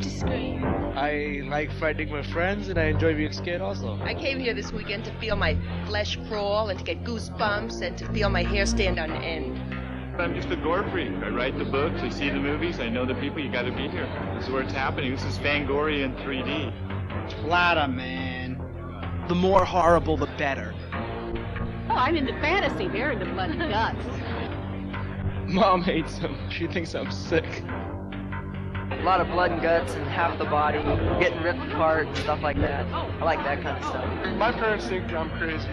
to scream. I like fighting with friends, and I enjoy being scared also. I came here this weekend to feel my flesh crawl and to get goosebumps and to feel my hair stand on end. I'm just a gore freak. I write the books, I see the movies, I know the people. You gotta be here. This is where it's happening. This is Fangoria in 3D. Splatter, man. The more horrible, the better. Oh, I'm into fantasy. They're into blood and guts. Mom hates him. She thinks I'm sick. A lot of blood and guts and half the body getting ripped apart and stuff like that. I like that kind of stuff. My parents think I'm crazy.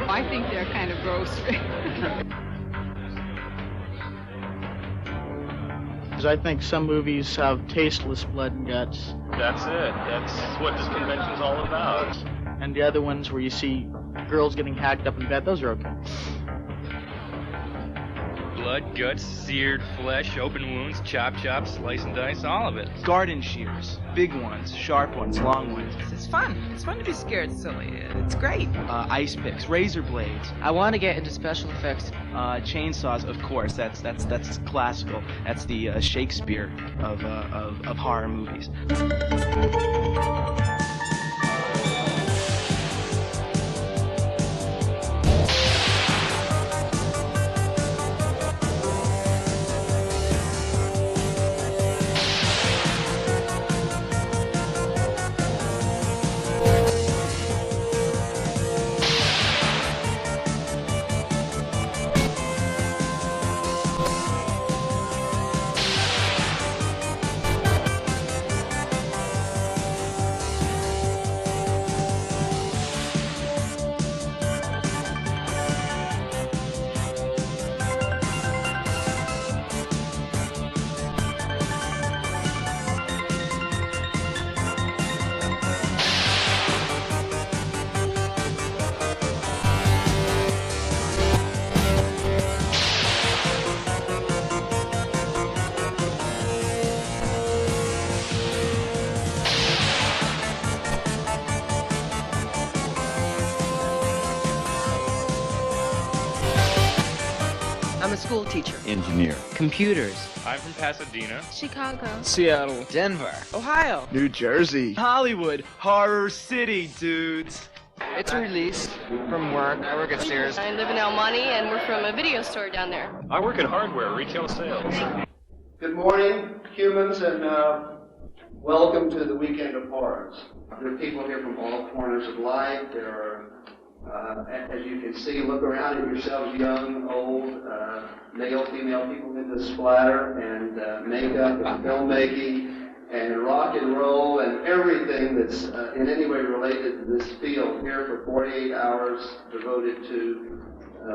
I think they're kind of gross. Because I think some movies have tasteless blood and guts. That's it. That's what this convention's all about. And the other ones where you see girls getting hacked up in bed, those are okay. Blood, guts, seared flesh, open wounds, chop, slice and dice, all of it. Garden shears. Big ones, sharp ones, long ones. It's fun. It's fun to be scared silly. It's great. Ice picks, razor blades. I want to get into special effects. Chainsaws, of course. That's classical. That's the Shakespeare of horror movies. I'm a school teacher. Engineer. Computers. I'm from Pasadena. Chicago. Seattle. Denver. Ohio. New Jersey. Hollywood. Horror City, dudes. It's a release from work. I work at Sears. I live in El Monte, and we're from a video store down there. I work in hardware, retail sales. Good morning, humans, and welcome to the Weekend of Horrors. There are people here from all corners of life. There are, as you can see, look around at yourselves, young, old, male, female, people into splatter and makeup and filmmaking and rock and roll and everything that's in any way related to this field here for 48 hours devoted to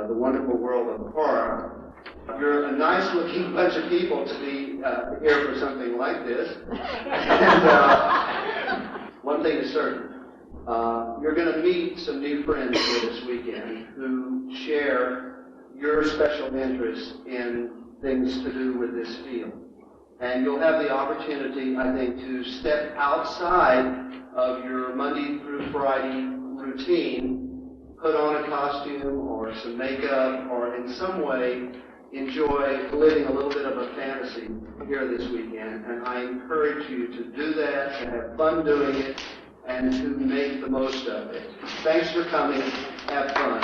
the wonderful world of horror. You're a nice-looking bunch of people to be here for something like this. And one thing is certain. You're going to meet some new friends here this weekend who share your special interest in things to do with this field. And you'll have the opportunity, I think, to step outside of your Monday through Friday routine, put on a costume or some makeup or in some way enjoy living a little bit of a fantasy here this weekend. And I encourage you to do that, to have fun doing it, and to make the most of it. Thanks for coming. Have fun.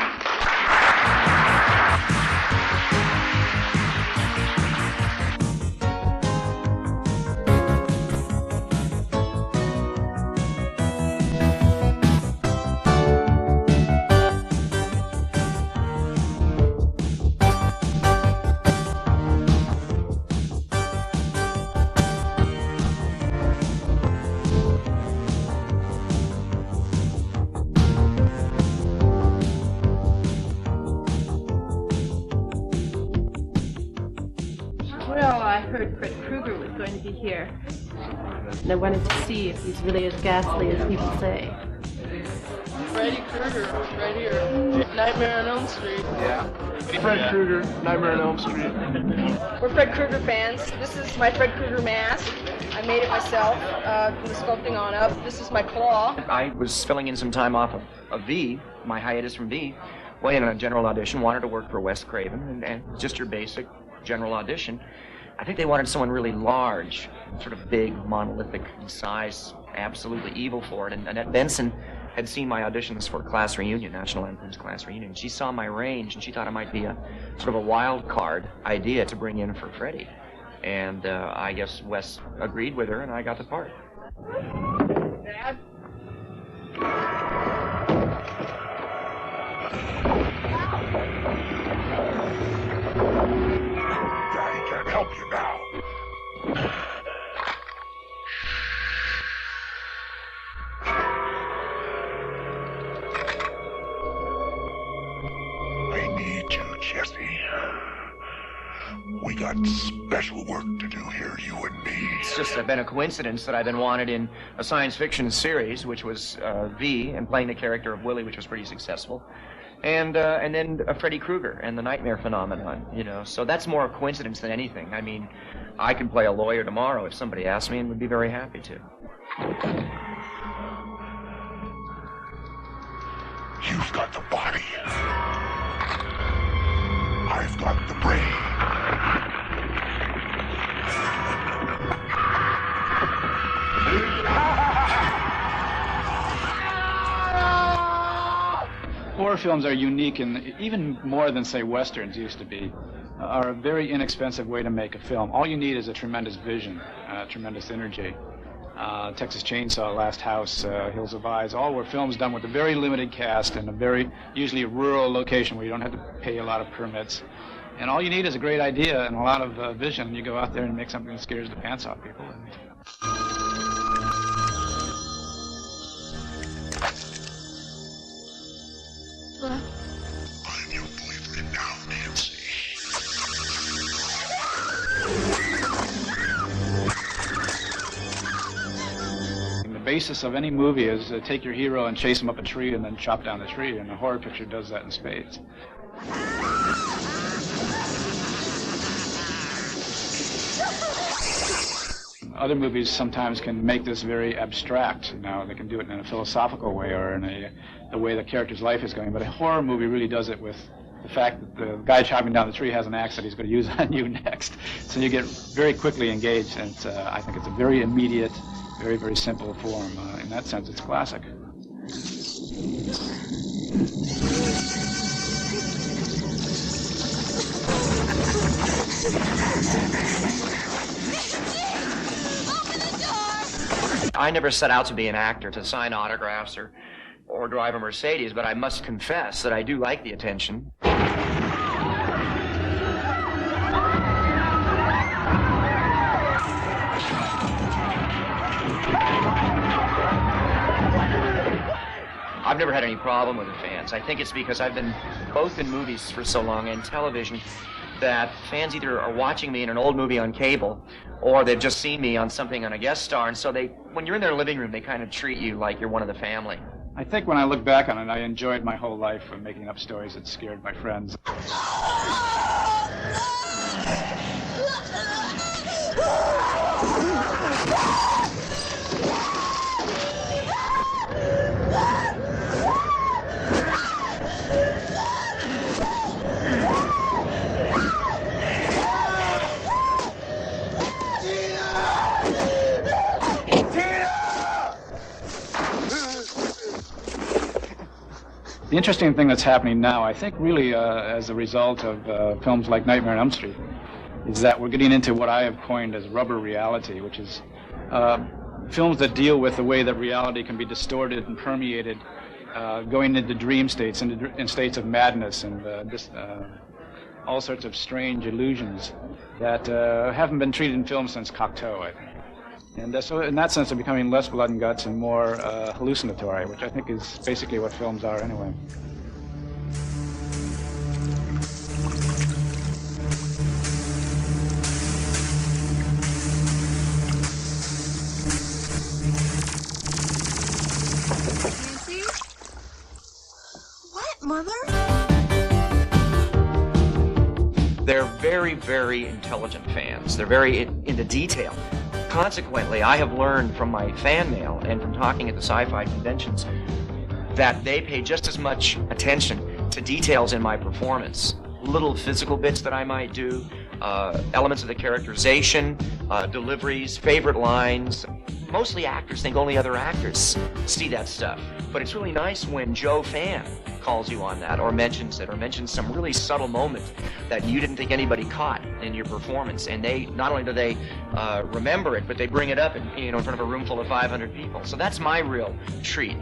Well, I heard Fred Krueger was going to be here. And I wanted to see if he's really as ghastly as people say. Freddy Krueger, right here. Nightmare on Elm Street. Yeah. Fred Krueger, Nightmare on Elm Street. We're Fred Krueger fans. This is my Fred Krueger mask. I made it myself from the sculpting on up. This is my claw. I was filling in some time off of V, my hiatus from V. Went in on a general audition, wanted to work for Wes Craven, and just your basic general audition. I think they wanted someone really large, sort of big, monolithic in size, absolutely evil for it. And Annette Benson had seen my auditions for Class Reunion, National Lampoon's Class Reunion. She saw my range, and she thought it might be a sort of a wild card idea to bring in for Freddy. And I guess Wes agreed with her, and I got the part. Dad? Daddy can't help you now. I need you, Jesse. We got special work to do here, you and me. It's just been a coincidence that I've been wanted in a science fiction series, which was V, and playing the character of Willie, which was pretty successful. And then Freddy Krueger and the nightmare phenomenon, you know. So that's more a coincidence than anything. I mean, I can play a lawyer tomorrow if somebody asked me, and would be very happy to. You've got the body. I've got the brain. Horror films are unique, and even more than, say, Westerns used to be, are a very inexpensive way to make a film. All you need is a tremendous vision, tremendous energy. Texas Chainsaw, Last House, Hills of Eyes, all were films done with a very limited cast in a very, usually rural location where you don't have to pay a lot of permits. And all you need is a great idea and a lot of vision, and you go out there and make something that scares the pants off people. I'm your boyfriend now, Nancy. The basis of any movie is take your hero and chase him up a tree and then chop down the tree, and a horror picture does that in spades. Other movies sometimes can make this very abstract. You know, they can do it in a philosophical way or in the way the character's life is going. But a horror movie really does it with the fact that the guy chopping down the tree has an axe that he's going to use on you next. So you get very quickly engaged, and I think it's a very immediate, very, very simple form. In that sense, it's classic. I never set out to be an actor, to sign autographs or drive a Mercedes, but I must confess that I do like the attention. I've never had any problem with the fans. I think it's because I've been both in movies for so long and television that fans either are watching me in an old movie on cable or they've just seen me on something on a guest star, and so when you're in their living room, they kind of treat you like you're one of the family. I think when I look back on it, I enjoyed my whole life of making up stories that scared my friends. The interesting thing that's happening now, I think really as a result of films like Nightmare on Elm Street, is that we're getting into what I have coined as rubber reality, which is films that deal with the way that reality can be distorted and permeated, going into dream states, in states of madness and all sorts of strange illusions that haven't been treated in film since Cocteau, I think. And so in that sense, they're becoming less blood and guts and more hallucinatory, which I think is basically what films are anyway. Nancy? What, Mother? They're very, very intelligent fans. They're very into detail. Consequently, I have learned from my fan mail and from talking at the sci-fi conventions that they pay just as much attention to details in my performance. Little physical bits that I might do, elements of the characterization, deliveries, favorite lines. Mostly actors think only other actors see that stuff. But it's really nice when Joe Fan calls you on that, or mentions it, or mentions some really subtle moment that you didn't think anybody caught in your performance. And they, not only do they remember it, but they bring it up in, in front of a room full of 500 people. So that's my real treat.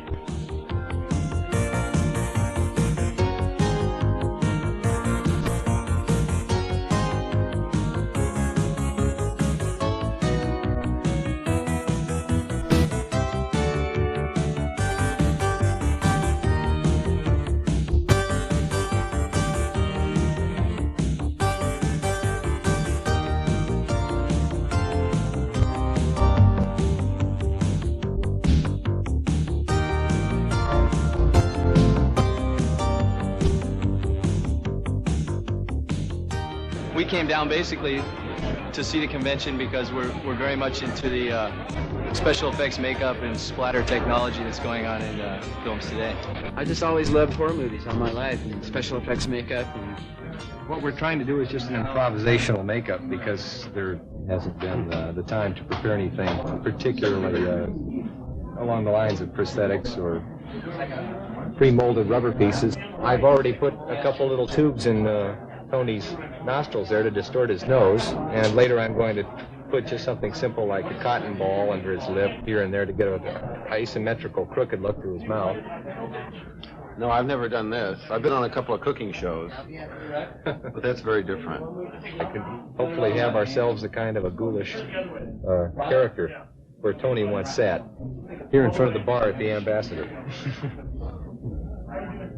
We came down basically to see the convention because we're very much into the special effects makeup and splatter technology that's going on in films today. I just always loved horror movies all my life, and special effects makeup. And what we're trying to do is just an improvisational makeup because there hasn't been the time to prepare anything particularly along the lines of prosthetics or pre-molded rubber pieces. I've already put a couple little tubes in Tony's nostrils there to distort his nose, and later I'm going to put just something simple like a cotton ball under his lip here and there to get an asymmetrical, crooked look to his mouth. No, I've never done this. I've been on a couple of cooking shows, but that's very different. I can hopefully have ourselves a kind of a ghoulish character where Tony once sat, here in front of the bar at the Ambassador.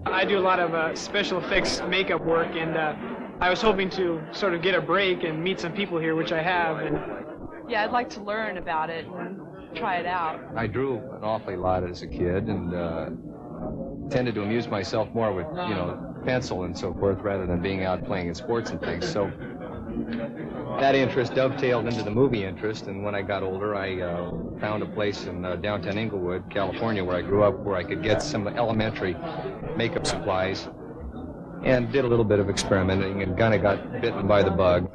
I do a lot of special effects makeup work, and I was hoping to sort of get a break and meet some people here, which I have. And yeah, I'd like to learn about it and try it out. I drew an awfully lot as a kid and tended to amuse myself more with, pencil and so forth rather than being out playing in sports and things. So that interest dovetailed into the movie interest, and when I got older, I found a place in downtown Inglewood, California, where I grew up, where I could get some elementary makeup supplies, and did a little bit of experimenting and kind of got bitten by the bug.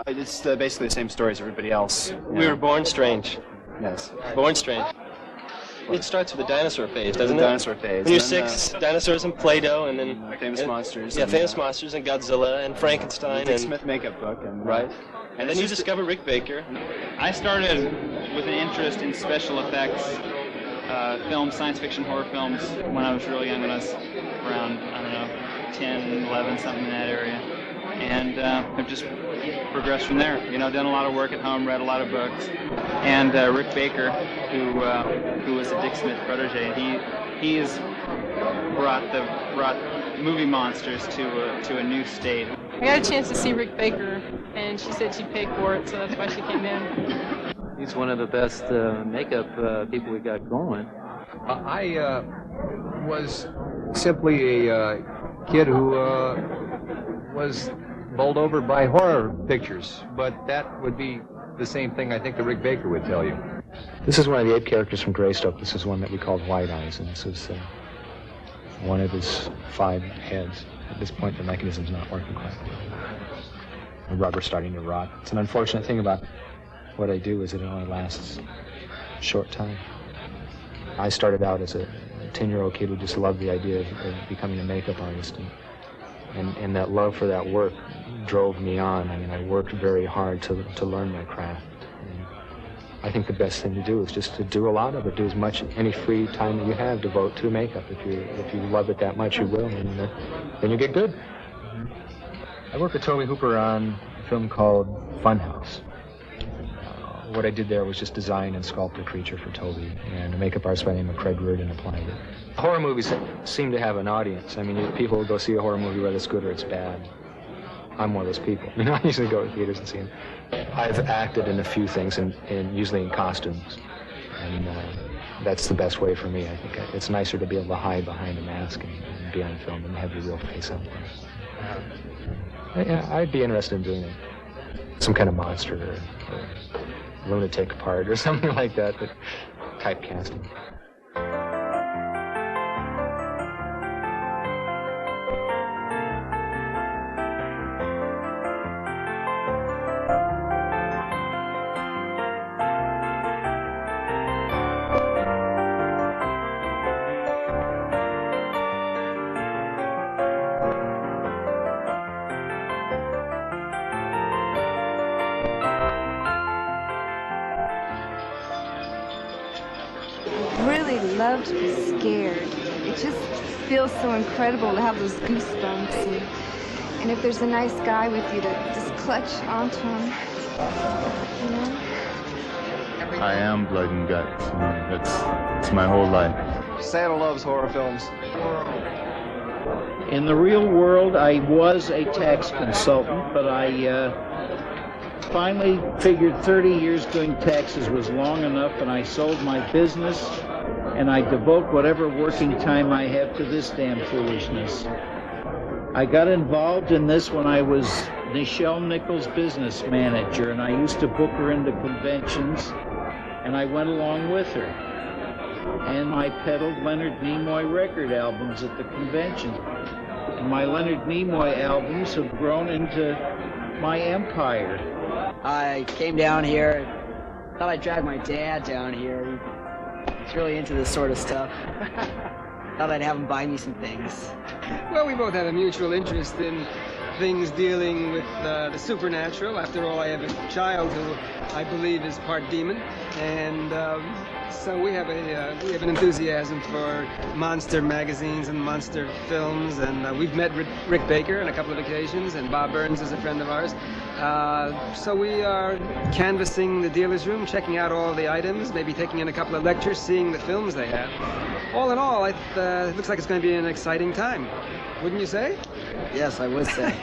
It's basically the same story as everybody else. We were born strange. Yes. Born strange. It starts with the dinosaur phase, doesn't it? Dinosaur phase. When you're 6, dinosaurs and Play-Doh, and then famous monsters. Yeah, famous monsters and Godzilla and Frankenstein Dick and Smith makeup book, and right. And then you discover Rick Baker. I started with an interest in special effects, films, science fiction, horror films, when I was really young, when I was around, 10, 11, something in that area. And I've just progressed from there. Done a lot of work at home, read a lot of books. And Rick Baker, who was a Dick Smith protege, he's brought movie monsters to a new state. I got a chance to see Rick Baker, and she said she'd pay for it, so that's why she came in. he's one of the best makeup people we got going. I was simply a kid who was bowled over by horror pictures, but that would be the same thing I think that Rick Baker would tell you. This is one of the 8 characters from Greystoke. This is one that we called White Eyes, and this is one of his 5 heads. At this point, the mechanism's not working quite well. The rubber's starting to rot. It's an unfortunate thing about what I do is that it only lasts a short time. I started out as a 10-year-old kid who just loved the idea of becoming a makeup artist, and that love for that work drove me on. I mean, I worked very hard to learn my craft. And I think the best thing to do is just to do a lot of it. Do as much, any free time that you have, devote to makeup. If you love it that much, you will, and then you get good. I worked with Tobe Hooper on a film called Funhouse. What I did there was just design and sculpt a creature for Toby, and a makeup artist by the name of Craig Reardon applied it. Horror movies seem to have an audience. I mean, people will go see a horror movie whether it's good or it's bad. I'm one of those people. I usually go to theaters and see them. I've acted in a few things, and usually in costumes, and that's the best way for me. I think it's nicer to be able to hide behind a mask and be on film and have your real face up there. Yeah, I'd be interested in doing it. Some kind of monster or lunatic part or something like that, but typecasting. loved was scared. It just feels so incredible to have those goosebumps. And if there's a nice guy with you to just clutch onto him, you know? I am blood and guts. It's my whole life. Santa loves horror films. In the real world, I was a tax consultant, but I finally figured 30 years doing taxes was long enough, and I sold my business, and I devote whatever working time I have to this damn foolishness. I got involved in this when I was Nichelle Nichols' business manager, and I used to book her into conventions, and I went along with her. And I peddled Leonard Nimoy record albums at the convention. And my Leonard Nimoy albums have grown into my empire. I came down here, thought I'd drag my dad down here. He's really into this sort of stuff. Thought I'd have him buy me some things. Well, we both have a mutual interest in things dealing with the supernatural. After all, I have a child who I believe is part demon, and so we have an enthusiasm for monster magazines and monster films, and we've met Rick Baker on a couple of occasions, and Bob Burns is a friend of ours. So we are canvassing the dealer's room, checking out all the items, maybe taking in a couple of lectures, seeing the films they have. All in all, it looks like it's going to be an exciting time. Wouldn't you say? Yes, I would say.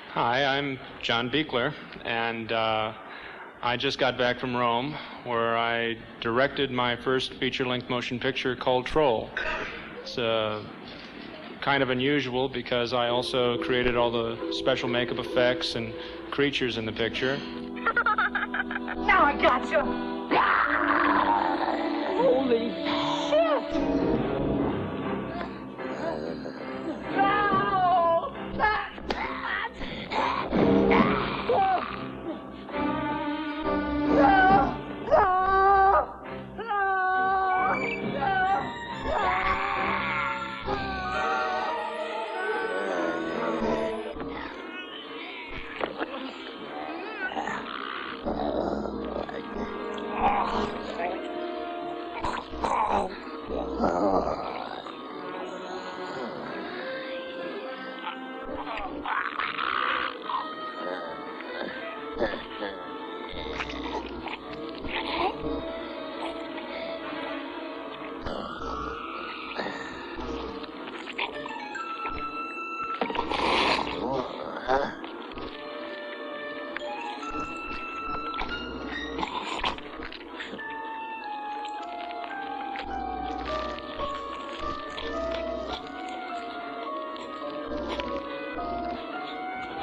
Hi, I'm John Beekler, and I just got back from Rome, where I directed my first feature-length motion picture called Troll. It's kind of unusual because I also created all the special makeup effects and creatures in the picture. Now I got you! Holy shit! No!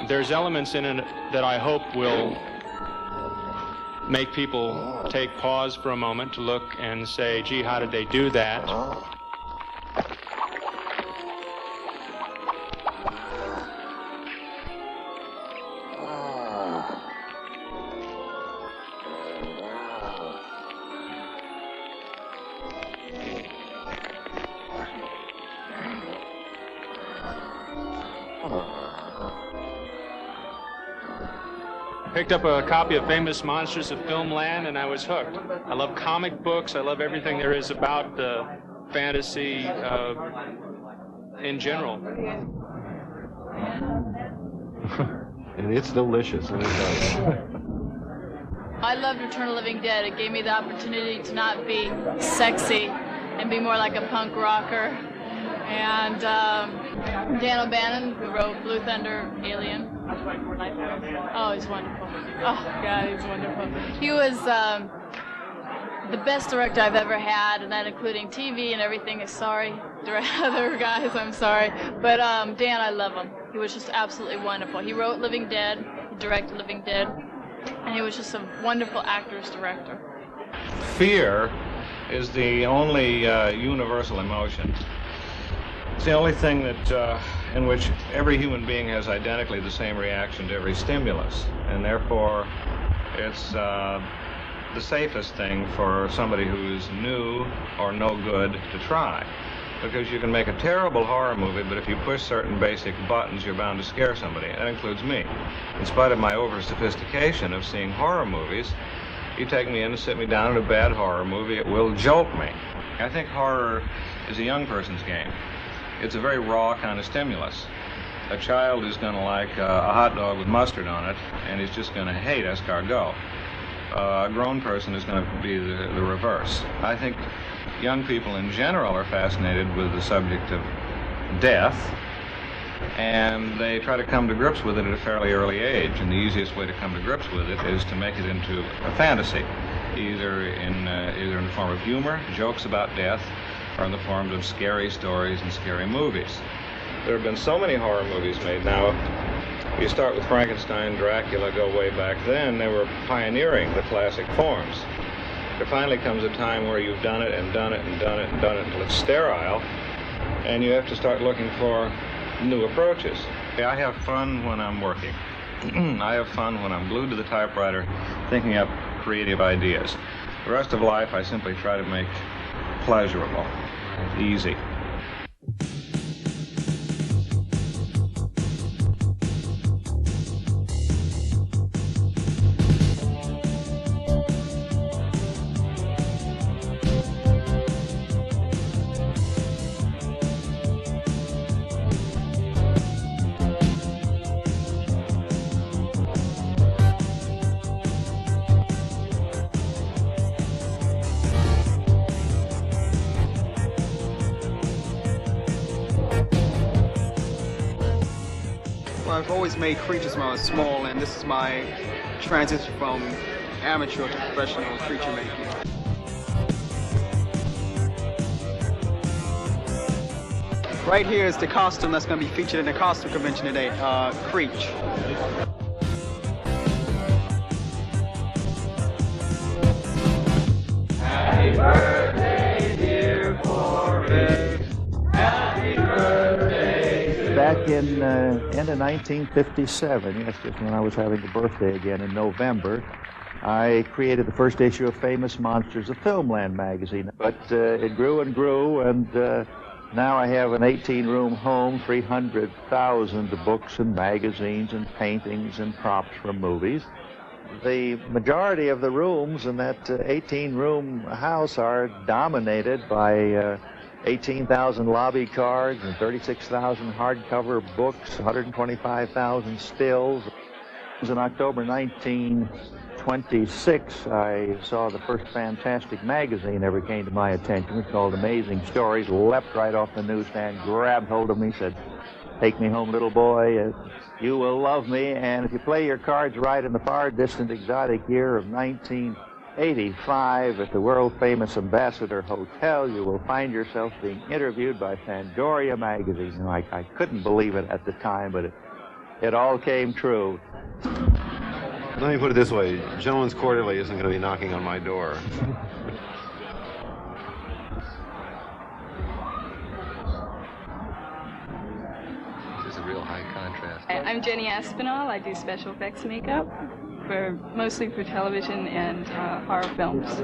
There's elements in it that I hope will make people take pause for a moment to look and say, gee, how did they do that? Picked up a copy of Famous Monsters of Filmland, and I was hooked. I love comic books. I love everything there is about fantasy in general. And it's delicious. And I loved Return of the Living Dead. It gave me the opportunity to not be sexy and be more like a punk rocker. And Dan O'Bannon, who wrote Blue Thunder, Alien. Oh, he's wonderful. Oh, God, he's wonderful. He was the best director I've ever had, and that including TV and everything. Sorry, other guys, I'm sorry. But Dan, I love him. He was just absolutely wonderful. He wrote Living Dead, he directed Living Dead, and he was just a wonderful actor's director. Fear is the only universal emotion. It's the only thing that in which every human being has identically the same reaction to every stimulus, and therefore it's the safest thing for somebody who's new or no good to try. Because you can make a terrible horror movie, but if you push certain basic buttons, you're bound to scare somebody. That includes me. In spite of my over-sophistication of seeing horror movies, You take me in and sit me down in a bad horror movie, it will jolt me. I think horror is a young person's game. It's a very raw kind of stimulus. A child is going to like a hot dog with mustard on it, and he's just going to hate escargot. A grown person is going to be the reverse. I think young people in general are fascinated with the subject of death, and they try to come to grips with it at a fairly early age. And the easiest way to come to grips with it is to make it into a fantasy, either in the form of humor, jokes about death, or in the forms of scary stories and scary movies. There have been so many horror movies made now. You start with Frankenstein, Dracula, go way back then. They were pioneering the classic forms. There finally comes a time where you've done it and done it and done it and done it until it's sterile, and you have to start looking for new approaches. I have fun when I'm working. I have fun when I'm glued to the typewriter thinking up creative ideas. The rest of life I simply try to make pleasurable, easy. I've always made creatures when I was small, and this is my transition from amateur to professional creature making. Right here is the costume that's going to be featured in the costume convention today, Creech. Happy birthday, dear Forrest. Happy birthday. Back in end of 1957, yes, just when I was having a birthday again in November, I created the first issue of Famous Monsters of Filmland magazine. But it grew and grew, and now I have an 18-room home, 300,000 books and magazines and paintings and props from movies. The majority of the rooms in that 18-room house are dominated by 18,000 lobby cards and 36,000 hardcover books, 125,000 stills. It was in October 1926, I saw the first fantastic magazine ever came to my attention. It was called Amazing Stories. Leapt right off the newsstand, grabbed hold of me, said, "Take me home, little boy. You will love me. And if you play your cards right in the far distant exotic year of 1985 at the world-famous Ambassador Hotel, you will find yourself being interviewed by Fangoria magazine." You know, I couldn't believe it at the time, but it all came true. Let me put it this way. Jones Quarterly isn't going to be knocking on my door. This is a real high contrast. I'm Jenny Aspinall. I do special effects makeup, mostly for television and horror films.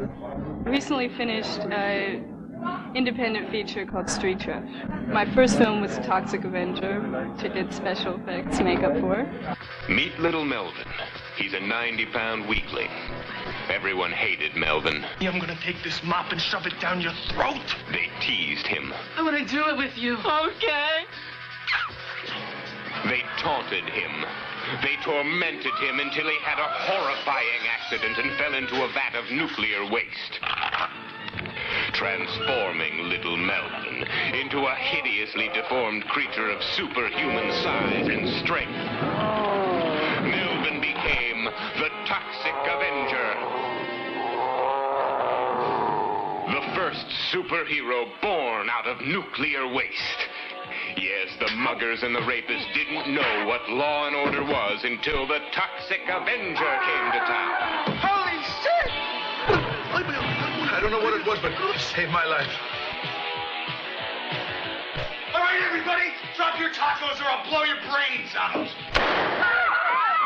Recently finished an independent feature called Street Trash. My first film was Toxic Avenger, which I did special effects makeup for. Meet little Melvin. He's a 90-pound weakling. Everyone hated Melvin. I'm gonna take this mop and shove it down your throat. They teased him. I wanna do it with you. Okay. They taunted him. They tormented him until he had a horrifying accident and fell into a vat of nuclear waste, transforming little Melvin into a hideously deformed creature of superhuman size and strength. Melvin became the Toxic Avenger, the first superhero born out of nuclear waste. Yes, the muggers and the rapists didn't know what law and order was until the Toxic Avenger came to town. Holy shit! I don't know what it was, but it saved my life. All right, everybody, drop your tacos or I'll blow your brains out.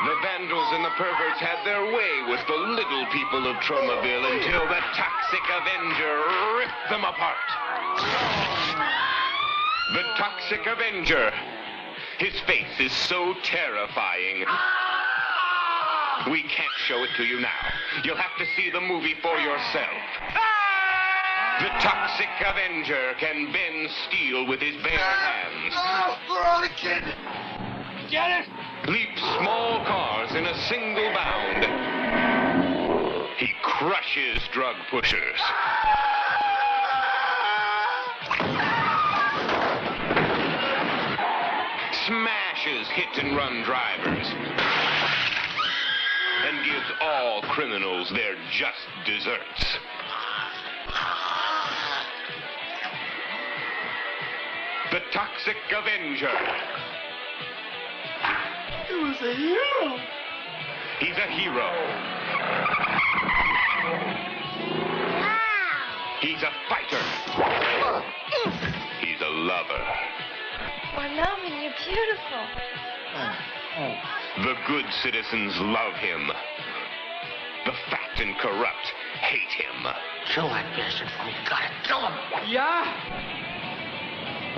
The vandals and the perverts had their way with the little people of Tromaville until the Toxic Avenger ripped them apart. The Toxic Avenger. His face is so terrifying. We can't show it to you now. You'll have to see the movie for yourself. The Toxic Avenger can bend steel with his bare hands. Oh, Veronica, kid! Get it? Leap small cars in a single bound. He crushes drug pushers. Smashes hit-and-run drivers. And gives all criminals their just desserts. The Toxic Avenger. He was a hero. He's a hero. He's a fighter. He's a lover. We're loving you, beautiful. The good citizens love him. The fat and corrupt hate him. Kill that bastard for me. You gotta kill him. Yeah?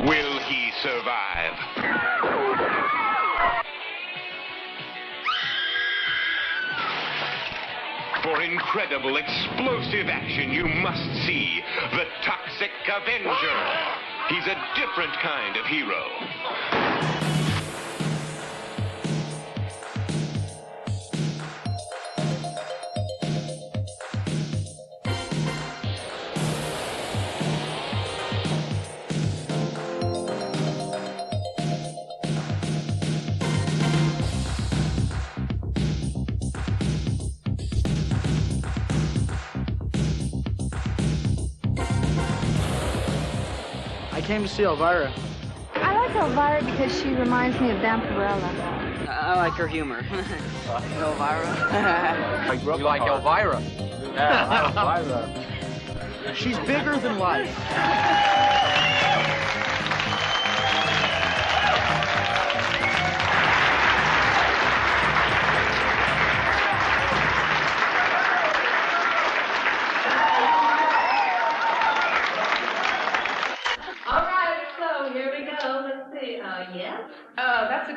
Will he survive? For incredible, explosive action, you must see the Toxic Avenger. He's a different kind of hero. I came to see Elvira. I like Elvira because she reminds me of Vampirella. I like her humor. Elvira. I grew up you like Elvira? Yeah, Elvira. She's bigger than life.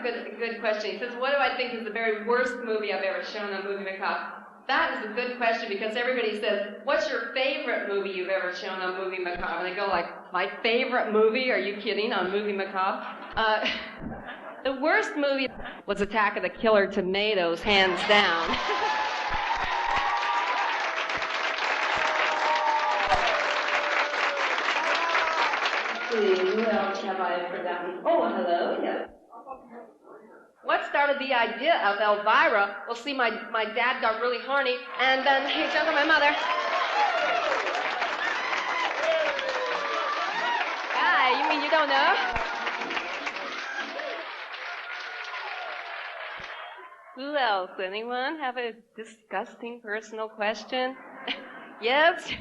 That's a good question. He says, what do I think is the very worst movie I've ever shown on Movie Macabre? That is a good question because everybody says, what's your favorite movie you've ever shown on Movie Macabre? And they go like, my favorite movie? Are you kidding? On Movie Macabre? The worst movie was Attack of the Killer Tomatoes, hands down. Who else have I forgotten? Oh, hello, yes. What started the idea of Elvira? Well, see, my dad got really horny, and then he jumped on my mother. Hi, you mean you don't know? Who else? Anyone have a disgusting personal question? Yes?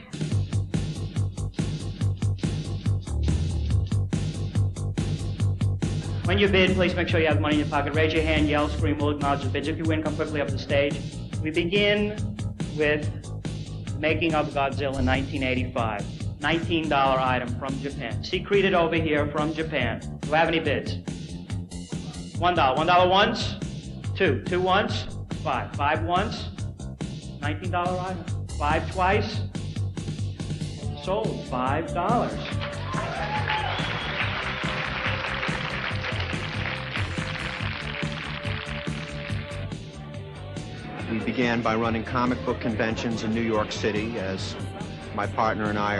When you bid, please make sure you have money in your pocket. Raise your hand, yell, scream, we'll acknowledge the bids. If you win, come quickly up the stage. We begin with Making of Godzilla 1985. $19 item from Japan. Secreted over here from Japan. Do you have any bids? $1. $1 once. Two once. Five once. $19 item. 5 twice. Sold. $5. We began by running comic book conventions in New York City, as my partner and I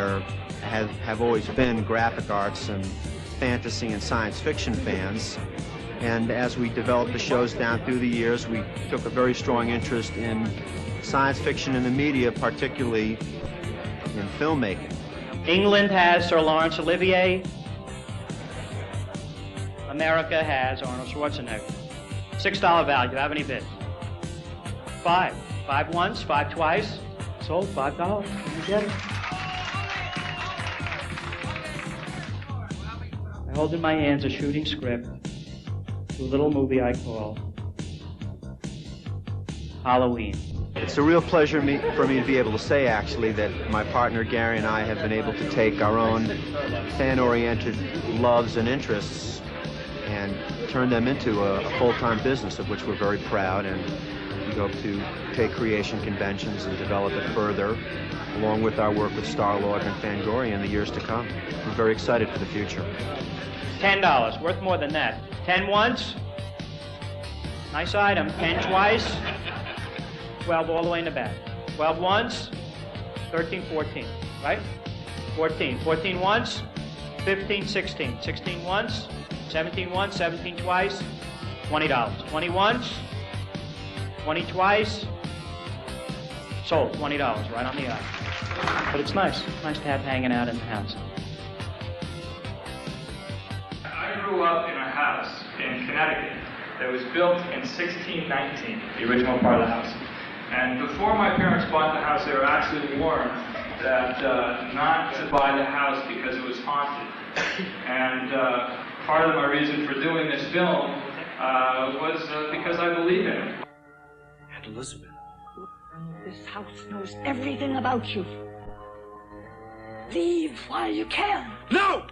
have always been graphic arts and fantasy and science fiction fans. And as we developed the shows down through the years, we took a very strong interest in science fiction and the media, particularly in filmmaking. England has Sir Laurence Olivier. America has Arnold Schwarzenegger. $6 value. Do you have any bids? 5. 5 once, 5 twice. Sold. $5. You get it. I hold in my hands a shooting script to a little movie I call Halloween. It's a real pleasure for me to be able to say, actually, that my partner Gary and I have been able to take our own fan-oriented loves and interests and turn them into a full-time business, of which we're very proud. And We hope to take creation conventions and develop it further, along with our work with Starlog and Fangoria in the years to come. We're very excited for the future. $10, worth more than that. 10 once. Nice item. 10 twice. 12 all the way in the back. 12 once. 13, 14, right? 14. 14 once. 15, 16. 16 once. 17 once. 17 twice. $20. 20 once. 20 twice. Sold. $20 right on the eye. But it's nice. Nice to have hanging out in the house. I grew up in a house in Connecticut that was built in 1619, the original part of the house. And before my parents bought the house, they were actually warned that not to buy the house because it was haunted. And part of my reason for doing this film was because I believe in it. Aunt Elizabeth. This house knows everything about you. Leave while you can. No!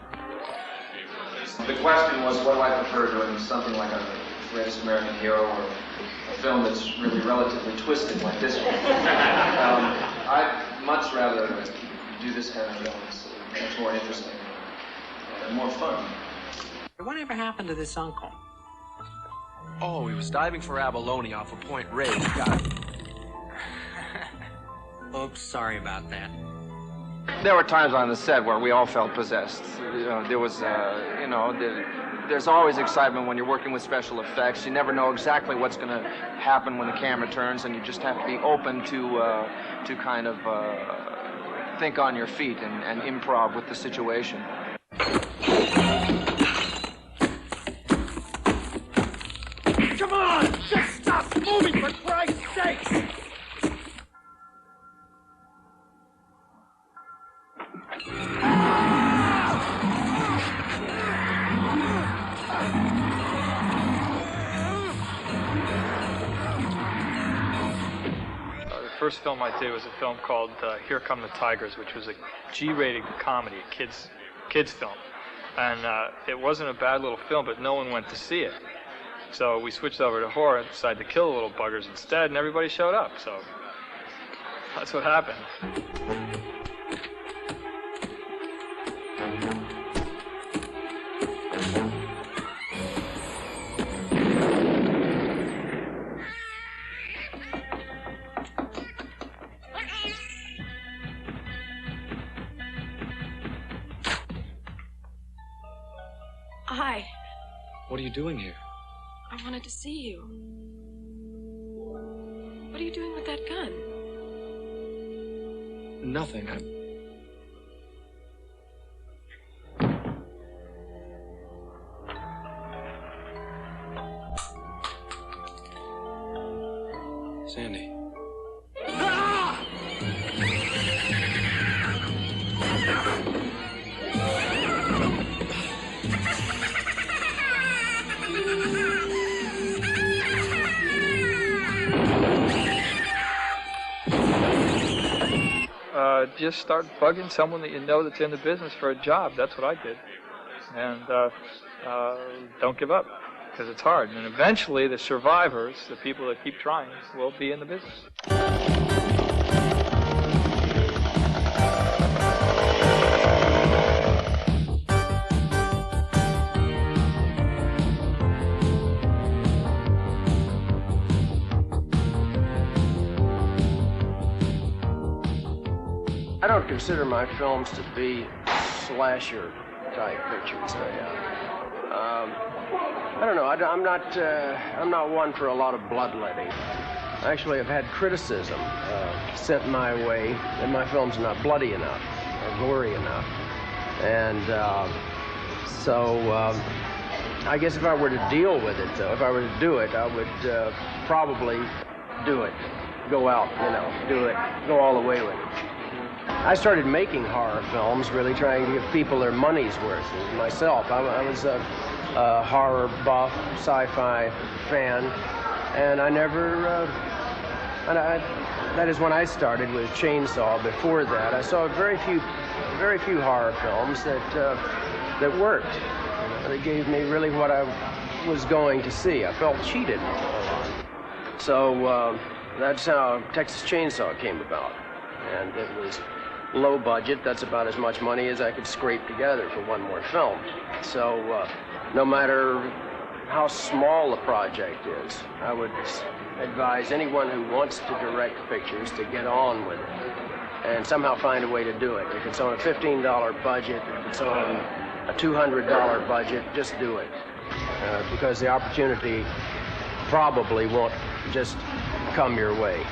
The question was, what do I prefer, doing something like a Greatest American Hero or a film that's really relatively twisted like this one? I'd much rather do this kind of film. It's much more interesting and more fun. Whatever happened to this uncle? Oh, he was diving for abalone off of Point Reyes. Got it. Oops, sorry about that. There were times on the set where we all felt possessed. There was, there's always excitement when you're working with special effects. You never know exactly what's going to happen when the camera turns, and you just have to be open to kind of think on your feet and improv with the situation. Come on! Just stop moving, for Christ's sake! The first film I did was a film called Here Come the Tigers, which was a G-rated comedy, a kids film. And it wasn't a bad little film, but no one went to see it. So we switched over to horror and decided to kill the little buggers instead, and everybody showed up. So that's what happened. Hi. What are you doing here? I wanted to see you. What are you doing with that gun? Nothing. Sandy. Just start bugging someone that you know that's in the business for a job. That's what I did. And don't give up, because it's hard. And eventually the survivors, the people that keep trying, will be in the business. I don't consider my films to be slasher type pictures. I don't know. I'm not one for a lot of bloodletting. Actually, I've had criticism sent my way that my films are not bloody enough or gory enough, and so I guess if I were to deal with it, though, if I were to do it, I would probably do it. Go out, do it. Go all the way with it. I started making horror films, really trying to give people their money's worth. Myself, I was a horror buff, sci-fi fan, and I never. That is when I started with Chainsaw. Before that, I saw very few horror films that worked. They gave me really what I was going to see. I felt cheated. So that's how Texas Chainsaw came about. And it was low budget. That's about as much money as I could scrape together for one more film. So no matter how small the project is, I would advise anyone who wants to direct pictures to get on with it and somehow find a way to do it. If it's on a $15 budget, if it's on a $200 budget, just do it. Because the opportunity probably won't just come your way.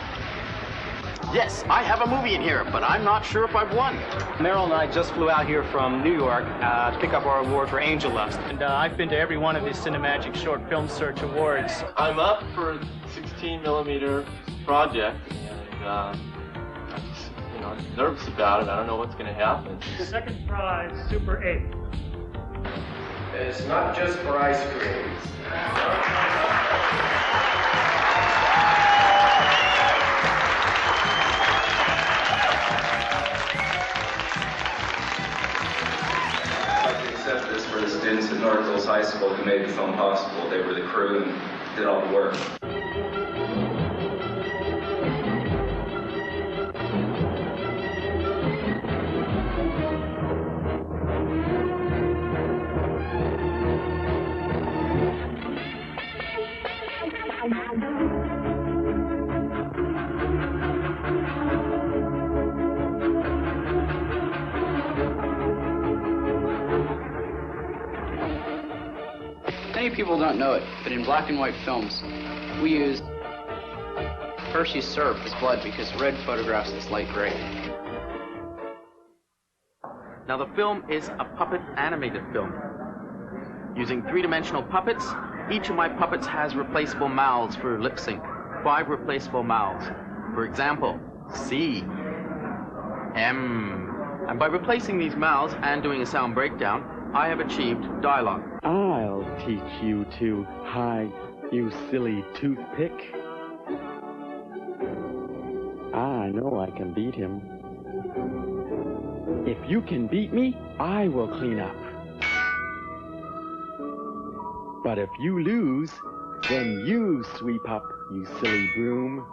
Yes, I have a movie in here, but I'm not sure if I've won. Meryl and I just flew out here from New York to pick up our award for Angel Lust. And I've been to every one of these Cinemagic Short Film Search Awards. I'm up for a 16mm project, and I'm just, nervous about it. I don't know what's going to happen. Second prize, Super 8. It's not just for ice cream. Accept this for the students at North Hills High School who made the film possible. They were the crew and did all the work. Many people don't know it, but in black and white films, we use Hershey's syrup as blood because red photographs this light gray. Now the film is a puppet animated film. Using three-dimensional puppets, each of my puppets has replaceable mouths for lip sync. 5 replaceable mouths. For example, C, M. And by replacing these mouths and doing a sound breakdown, I have achieved dialogue. I'll teach you to hide, you silly toothpick. I know I can beat him. If you can beat me, I will clean up. But if you lose, then you sweep up, you silly broom.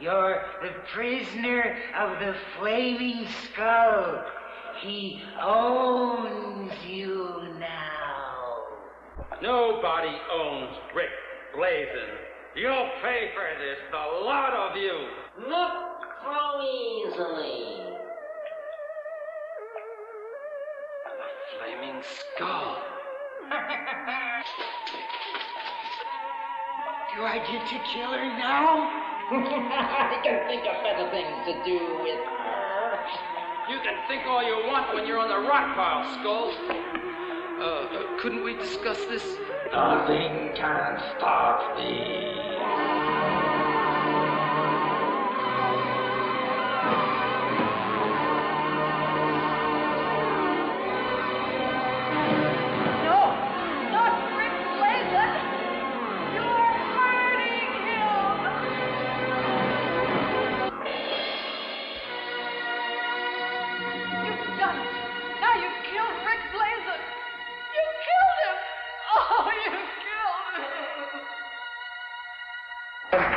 You're the prisoner of the Flaming Skull. He owns you now. Nobody owns Rick Blazin. You'll pay for this, the lot of you. Not so easily. The Flaming Skull. Do I get to kill her now? I can think of better things to do with her. You can think all you want when you're on the rock pile, Skull. Couldn't we discuss this? Nothing can stop me.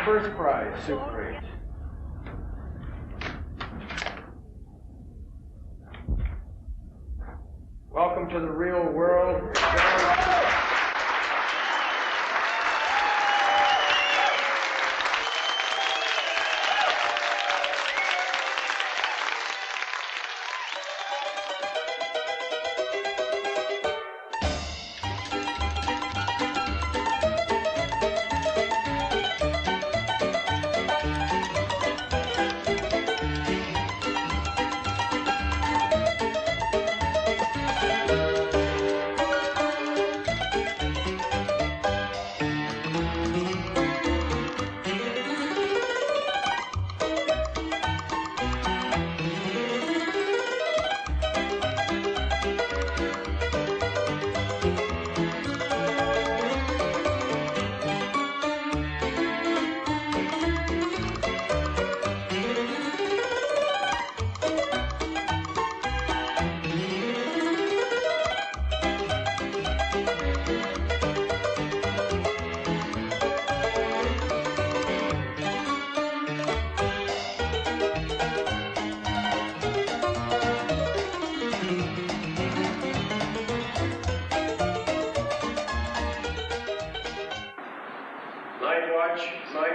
First prize, Super 8. Welcome to the real world.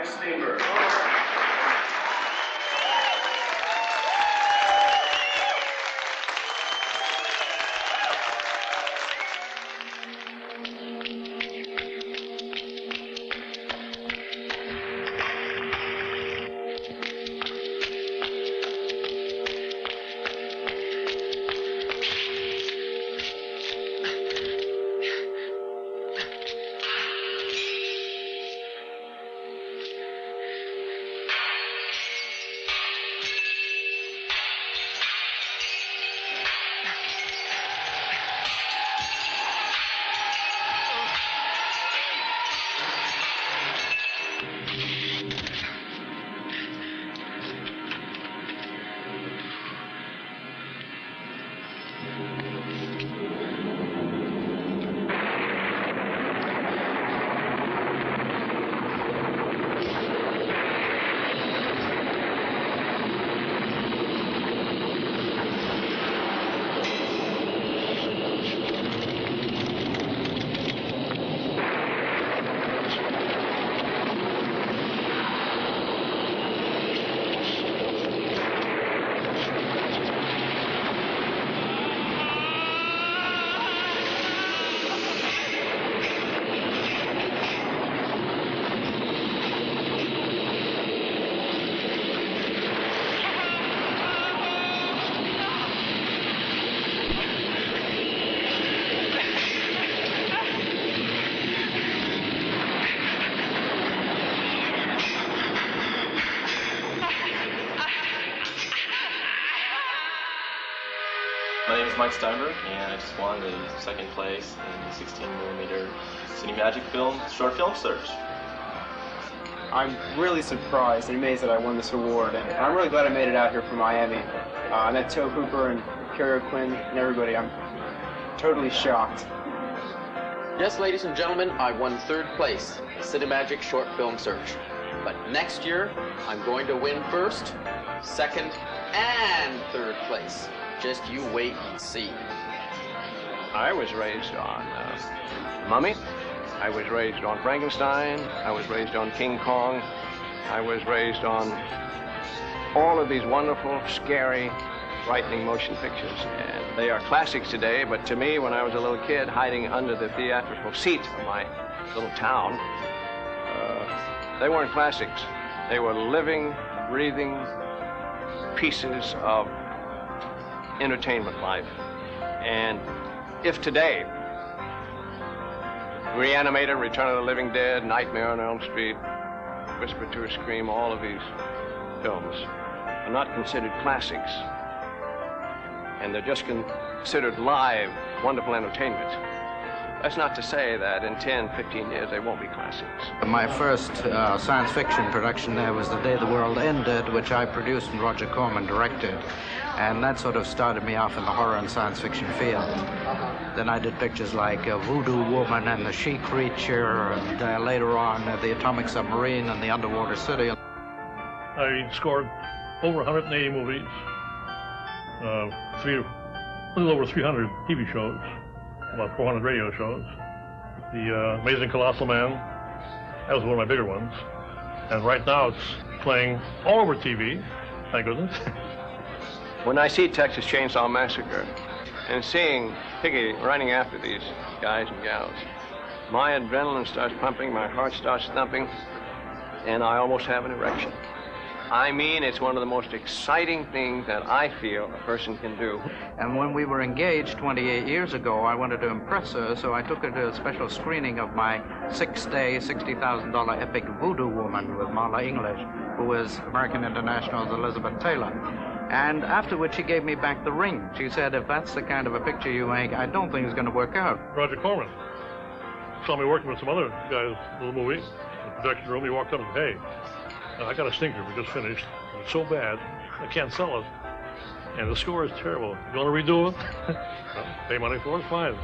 Steenberg. My name is Mike Steinberg, and I just won the second place in the 16mm Cinemagic short film search. I'm really surprised and amazed that I won this award, and I'm really glad I made it out here from Miami. I met Toe Hooper and Carrie Quinn and everybody. I'm totally shocked. Yes, ladies and gentlemen, I won third place, Cinemagic Short Film Search. But next year, I'm going to win first, second, and third place. Just you wait and see. I was raised on Mummy. I was raised on Frankenstein. I was raised on King Kong. I was raised on all of these wonderful, scary, frightening motion pictures. And they are classics today, but to me, when I was a little kid hiding under the theatrical seat of my little town, they weren't classics. They were living, breathing pieces of entertainment life. And if today, Reanimator, Return of the Living Dead, Nightmare on Elm Street, Whisper to a Scream, all of these films are not considered classics, and they're just considered live, wonderful entertainment, that's not to say that in 10, 15 years they won't be classics. My first science fiction production there was The Day the World Ended, which I produced and Roger Corman directed. And that sort of started me off in the horror and science fiction field. Then I did pictures like Voodoo Woman and The She Creature, and later on The Atomic Submarine and The Underwater City. I scored over 180 movies, a little over 300 TV shows, about 400 radio shows. The Amazing Colossal Man, that was one of my bigger ones. And right now it's playing all over TV, thank goodness. When I see Texas Chainsaw Massacre and seeing Piggy running after these guys and gals, my adrenaline starts pumping, my heart starts thumping, and I almost have an erection. I mean, it's one of the most exciting things that I feel a person can do. And when we were engaged 28 years ago, I wanted to impress her, so I took her to a special screening of my 6-day, $60,000 epic Voodoo Woman with Marla English, who was American International's Elizabeth Taylor. And afterwards, she gave me back the ring. She said, if that's the kind of a picture you make, I don't think it's going to work out. Roger Corman saw me working with some other guys in the movie, in the production room. He walked up and said, hey, I got a stinker we just finished. It's so bad, I can't sell it. And the score is terrible. You want to redo it? Well, pay money for it, fine.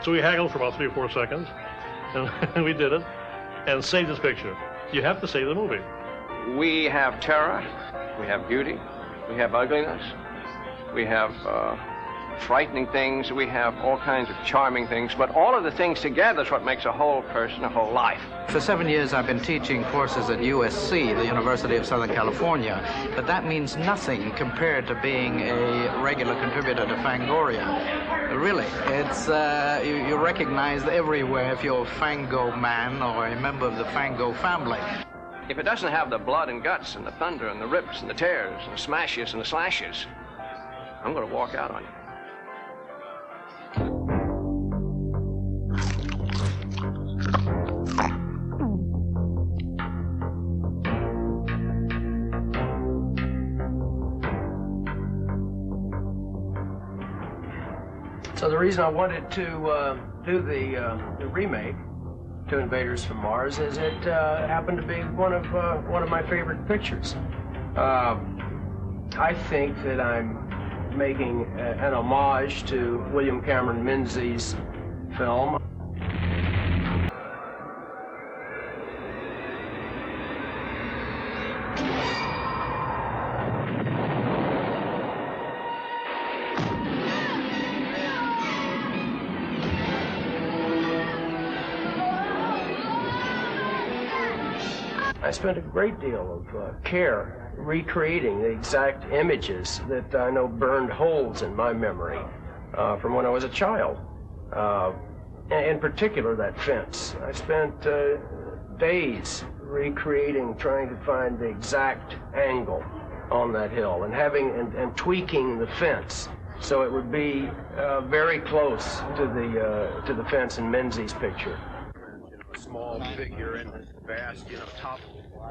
So we haggled for about 3 or 4 seconds, and we did it, and saved this picture. You have to save the movie. We have terror, we have beauty, we have ugliness, we have frightening things, we have all kinds of charming things, but all of the things together is what makes a whole person, a whole life. For 7 years, I've been teaching courses at USC, the University of Southern California, but that means nothing compared to being a regular contributor to Fangoria. Really, it's you're recognized everywhere if you're a Fango man or a member of the Fango family. If it doesn't have the blood and guts and the thunder and the rips and the tears and the smashes and the slashes, I'm going to walk out on you. So the reason I wanted to do the remake to Invaders from Mars is it happened to be one of my favorite pictures. I think that I'm making an homage to William Cameron Menzies' film. I spent a great deal of care recreating the exact images that I know burned holes in my memory from when I was a child. In particular, that fence. I spent days recreating, trying to find the exact angle on that hill and tweaking the fence so it would be very close to the fence in Menzies' picture. Small figure and vast, top,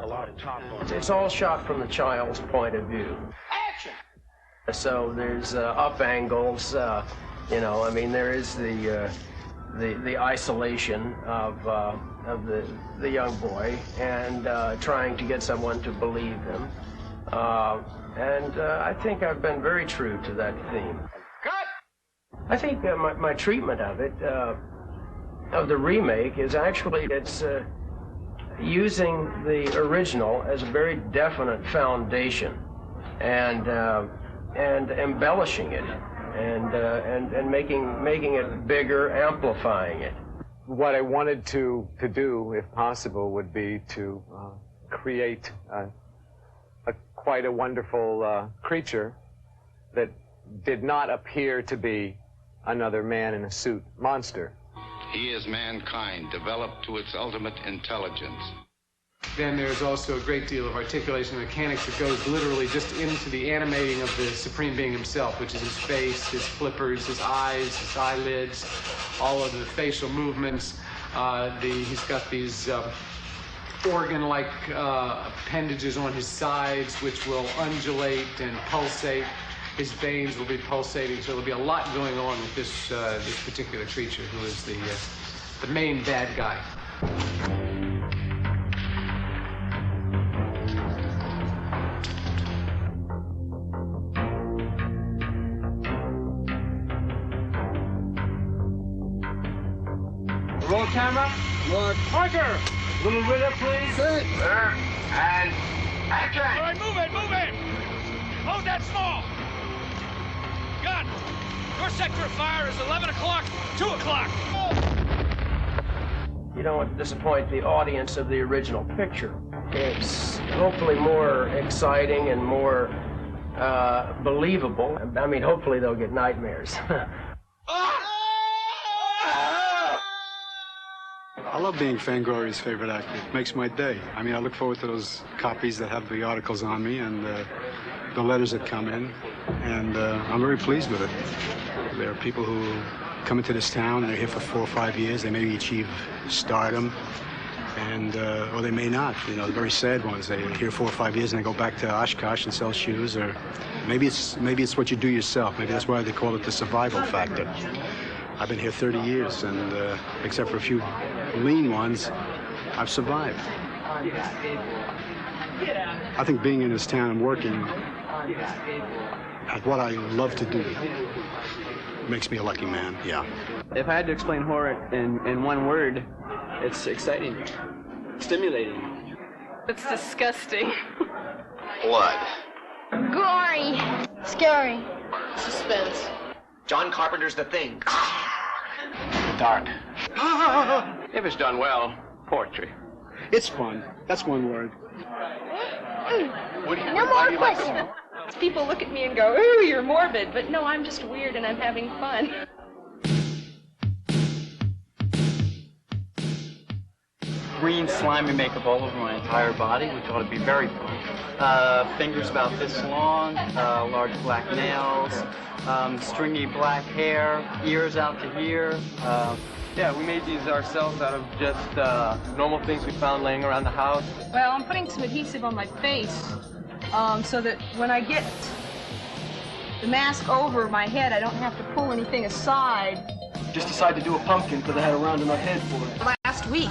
a lot of top on it. It's all shot from the child's point of view. Action! So there's up angles, there is the isolation of the young boy and trying to get someone to believe him. And I think I've been very true to that theme. Cut! I think my treatment of it, of the remake, is actually it's using the original as a very definite foundation and embellishing it and making it bigger, amplifying it. What I wanted to do, if possible, would be to create quite a wonderful creature that did not appear to be another man in a suit monster. He is mankind, developed to its ultimate intelligence. Then there's also a great deal of articulation mechanics that goes literally just into the animating of the Supreme Being himself, which is his face, his flippers, his eyes, his eyelids, all of the facial movements. He's got these organ-like appendages on his sides, which will undulate and pulsate. His veins will be pulsating, so there'll be a lot going on with this particular creature, who is the main bad guy. Roll camera. Mark. Parker. Little ritter, please. Sit. And action. All right, move it. Hold that small. Gun. Your sector of fire is 11 o'clock, 2 o'clock. You don't want to disappoint the audience of the original picture. It's hopefully more exciting and more believable. I mean, hopefully they'll get nightmares. I love being Fangoria's favorite actor. It makes my day. I mean, I look forward to those copies that have the articles on me and the letters that come in, and I'm very pleased with it. There are people who come into this town and they're here for 4 or 5 years. They may achieve stardom, and or they may not. You know, the very sad ones. They're here 4 or 5 years and they go back to Oshkosh and sell shoes, or maybe it's what you do yourself. Maybe that's why they call it the survival factor. I've been here 30 years, and except for a few lean ones, I've survived. I think being in this town and working at what I love to do makes me a lucky man, yeah. If I had to explain horror in one word, it's exciting, stimulating. It's disgusting. Blood. Gory. Scary. Suspense. John Carpenter's The Thing. Dark. If it's done well, poetry. It's fun. That's one word. No more questions. People look at me and go, ooh, you're morbid. But no, I'm just weird and I'm having fun. Green slimy makeup all over my entire body, which ought to be very fun. Fingers about this long, large black nails, stringy black hair, ears out to here. Yeah, we made these ourselves out of just normal things we found laying around the house. Well, I'm putting some adhesive on my face so that when I get the mask over my head, I don't have to pull anything aside. Just decided to do a pumpkin because I had a round enough head for it. Last week,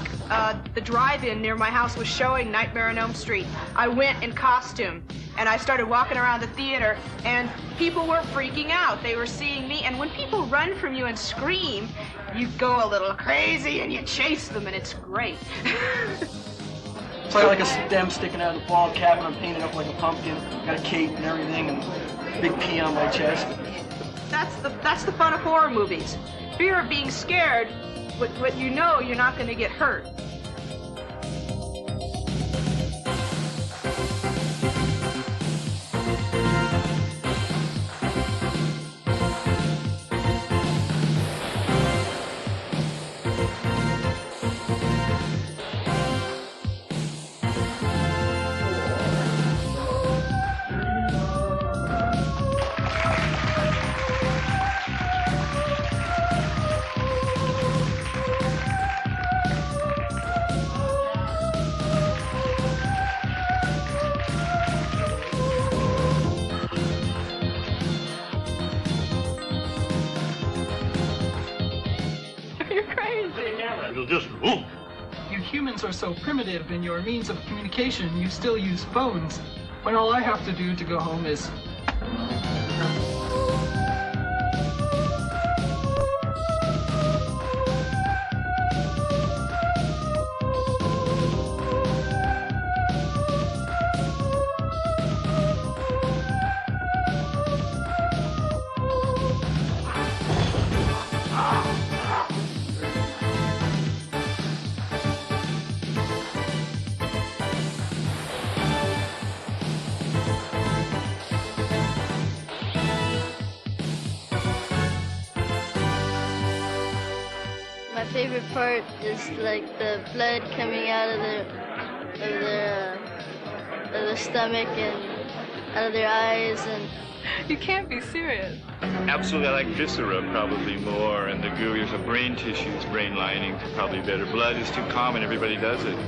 the drive-in near my house was showing Nightmare on Elm Street. I went in costume, and I started walking around the theater, and people were freaking out. They were seeing me, and when people run from you and scream, you go a little crazy, and you chase them, and it's great. So I got like a stem sticking out of the ball cap, and I'm painted up like a pumpkin. Got a cape and everything, and big P on my chest. That's the fun of horror movies. Fear of being scared, but you know you're not going to get hurt. Just boom. You humans are so primitive in your means of communication, you still use phones, when all I have to do to go home is... My favorite part is like the blood coming out of their stomach and out of their eyes, and you can't be serious. Absolutely, I like viscera probably more, and the gooey of brain tissues, brain linings probably better. Blood is too common; everybody does it.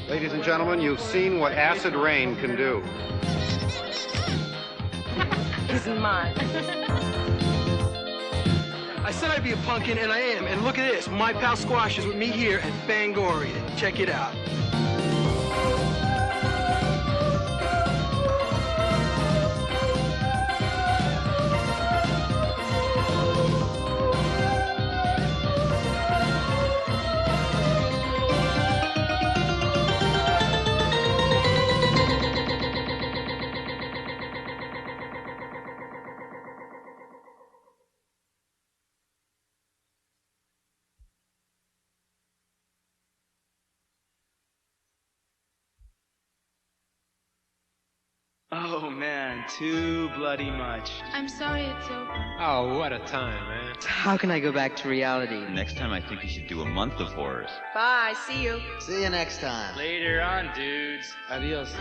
Ladies and gentlemen, you've seen what acid rain can do. Isn't mine. I said I'd be a pumpkin, and I am. And look at this. My pal Squash is with me here at Fangoria. Check it out. Oh man, too bloody much. I'm sorry it's over. Oh, what a time, man. How can I go back to reality? Next time I think you should do a month of horrors. Bye, see you. See you next time. Later on, dudes. Adios.